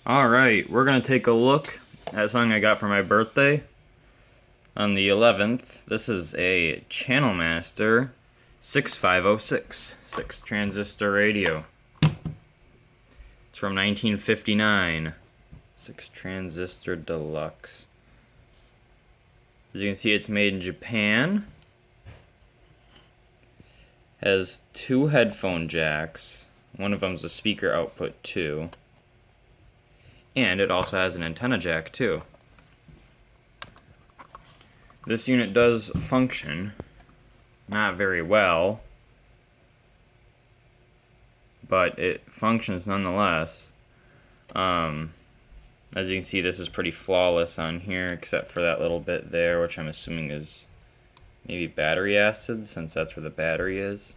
Alright, we're going to take a look at a song I got for my birthday on the 11th. This is a Channel Master 6506 6 transistor radio. It's from 1959. 6 transistor deluxe. As you can see, it's made in Japan. Has two headphone jacks. One of them's a speaker output too. And it also has an antenna jack too. This unit does function, not very well, but it functions nonetheless. As you can see, this is pretty flawless on here, except for that little bit there, which I'm assuming is maybe battery acid, since that's where the battery is.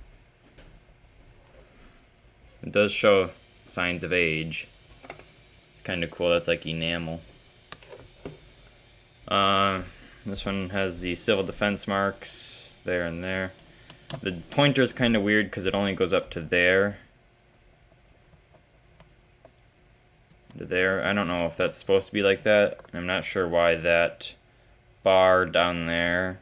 It does show signs of age. It's kind of cool. That's like enamel. This one has the civil defense marks there and there. The pointer is kind of weird because it only goes up to there. To there. I don't know if that's supposed to be like that. I'm not sure why that bar down there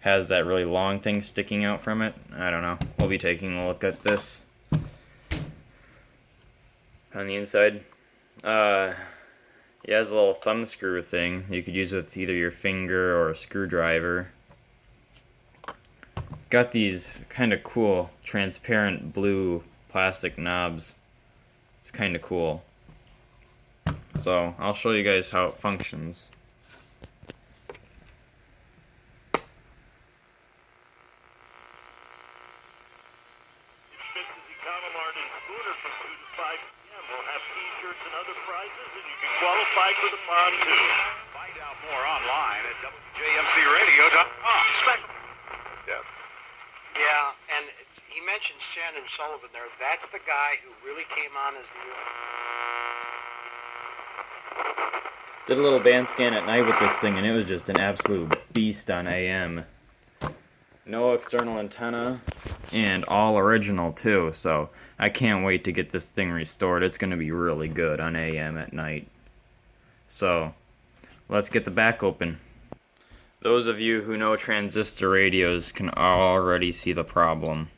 has that really long thing sticking out from it. I don't know. We'll be taking a look at this on the inside. It has a little thumb screw thing you could use with either your finger or a screwdriver. Got these kind of cool transparent blue plastic knobs. It's kind of cool. So I'll show you guys how it functions. Qualified for the pontoon. Find out more online at WJMCradio.com. Yeah, and he mentioned Shannon Sullivan there. That's the guy who really came on as the... Did a little band scan at night with this thing, and it was just an absolute beast on AM. No external antenna, and all original too, so I can't wait to get this thing restored. It's going to be really good on AM at night. So, let's get the back open. Those of you who know transistor radios can already see the problem.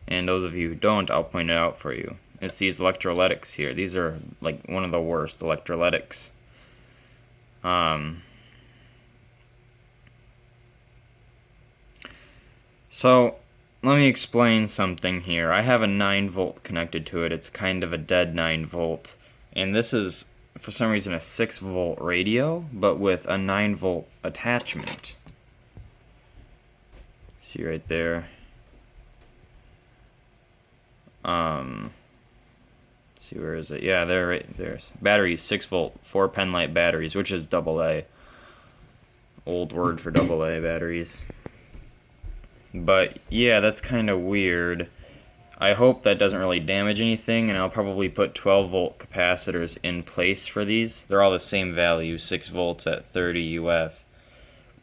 And those of you who don't, I'll point it out for you. It's these electrolytics here. These are like one of the worst electrolytics. So, let me explain something here. I have a 9 volt connected to it. It's kind of a dead 9 volt. And this is, for some reason, a 6 volt radio, but with a 9 volt attachment. See right there. See, where is it? Yeah, there, right there's batteries, 6 volt, 4 pen light batteries, which is AA. Old word for AA batteries. But yeah, that's kind of weird. I hope that doesn't really damage anything, and I'll probably put 12 volt capacitors in place for these. They're all the same value, 6 volts at 30 UF.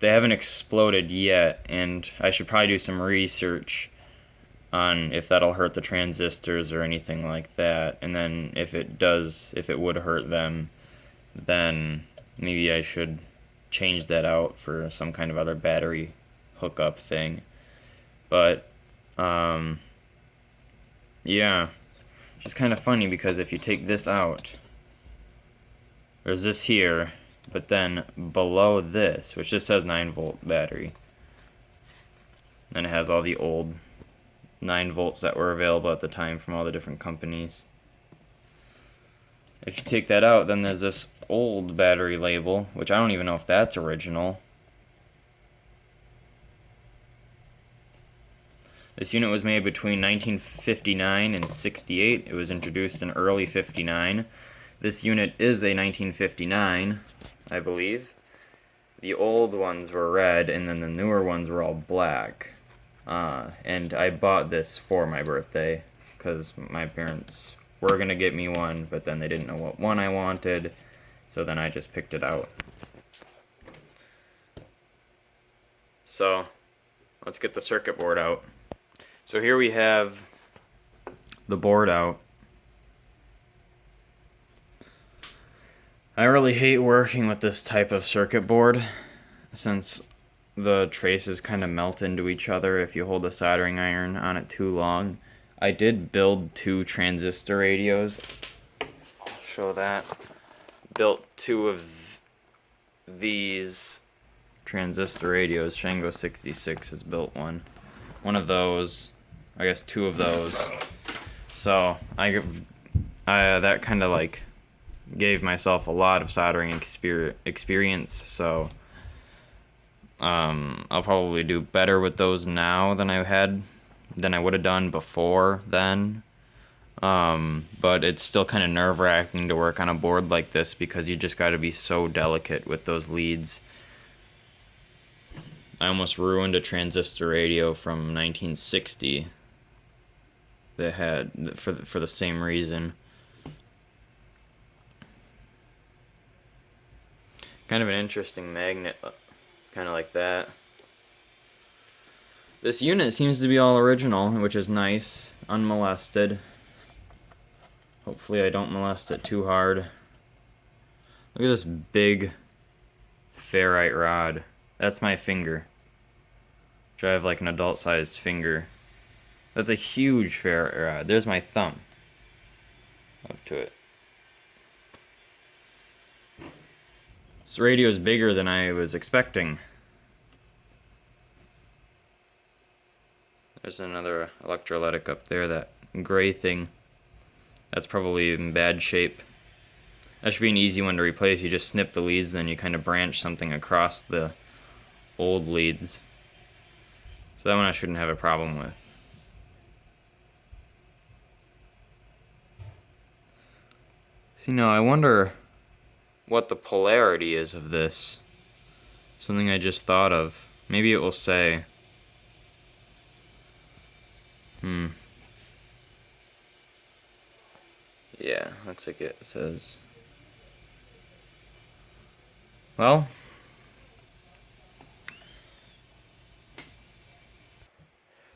They haven't exploded yet, and I should probably do some research on if that'll hurt the transistors or anything like that. And then if it does, if it would hurt them, then maybe I should change that out for some kind of other battery hookup thing. But, yeah, it's kind of funny because if you take this out, there's this here, but then below this, which just says 9 volt battery, and it has all the old 9 volts that were available at the time from all the different companies. If you take that out, then there's this old battery label, which I don't even know if that's original. This unit was made between 1959 and 68. It was introduced in early 59. This unit is a 1959, I believe. The old ones were red, and then the newer ones were all black. And I bought this for my birthday, because my parents were going to get me one, but then they didn't know what one I wanted, so then I just picked it out. So, let's get the circuit board out. So here we have the board out. I really hate working with this type of circuit board since the traces kind of melt into each other if you hold a soldering iron on it too long. I did build 2 transistor radios. I'll show that. Built 2 of these transistor radios. Shango 66 has built one. One of those, I guess 2 of those. So I that kind of like gave myself a lot of soldering experience. So I'll probably do better with those now than I would have done before then. But it's still kind of nerve-wracking to work on a board like this because you just got to be so delicate with those leads. I almost ruined a transistor radio from 1960 that had for the same reason. Kind of an interesting magnet. It's kind of like that. This unit seems to be all original, which is nice, unmolested. Hopefully I don't molest it too hard. Look at this big ferrite rod. That's my finger. Which I have like an adult-sized finger. That's a huge ferrite rod. There's my thumb. Up to it. This radio is bigger than I was expecting. There's another electrolytic up there, that gray thing. That's probably in bad shape. That should be an easy one to replace. You just snip the leads, then you kind of branch something across the old leads. So that one I shouldn't have a problem with. See, now I wonder what the polarity is of this. Something I just thought of. Maybe it will say. Yeah, looks like it says. Well,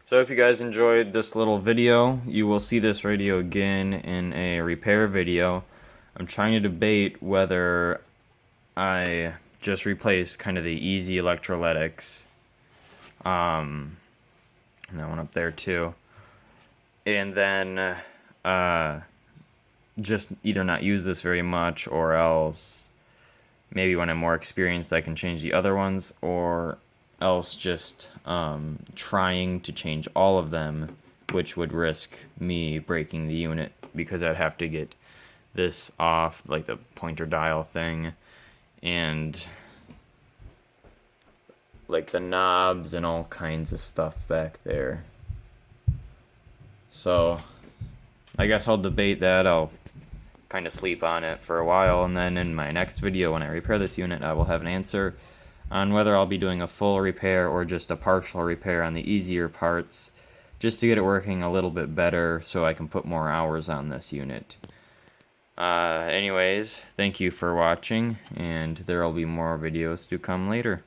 so I hope you guys enjoyed this little video. You will see this radio again in a repair video. I'm trying to debate whether I just replace kind of the easy electrolytics. And that one up there too. And then just either not use this very much, or else maybe when I'm more experienced I can change the other ones, or else just trying to change all of them, which would risk me breaking the unit because I'd have to get this off, like the pointer dial thing, and like the knobs and all kinds of stuff back there. So I guess I'll debate that. I'll kind of sleep on it for a while, and then in my next video when I repair this unit I will have an answer on whether I'll be doing a full repair or just a partial repair on the easier parts, just to get it working a little bit better so I can put more hours on this unit. Anyways, thank you for watching, and there will be more videos to come later.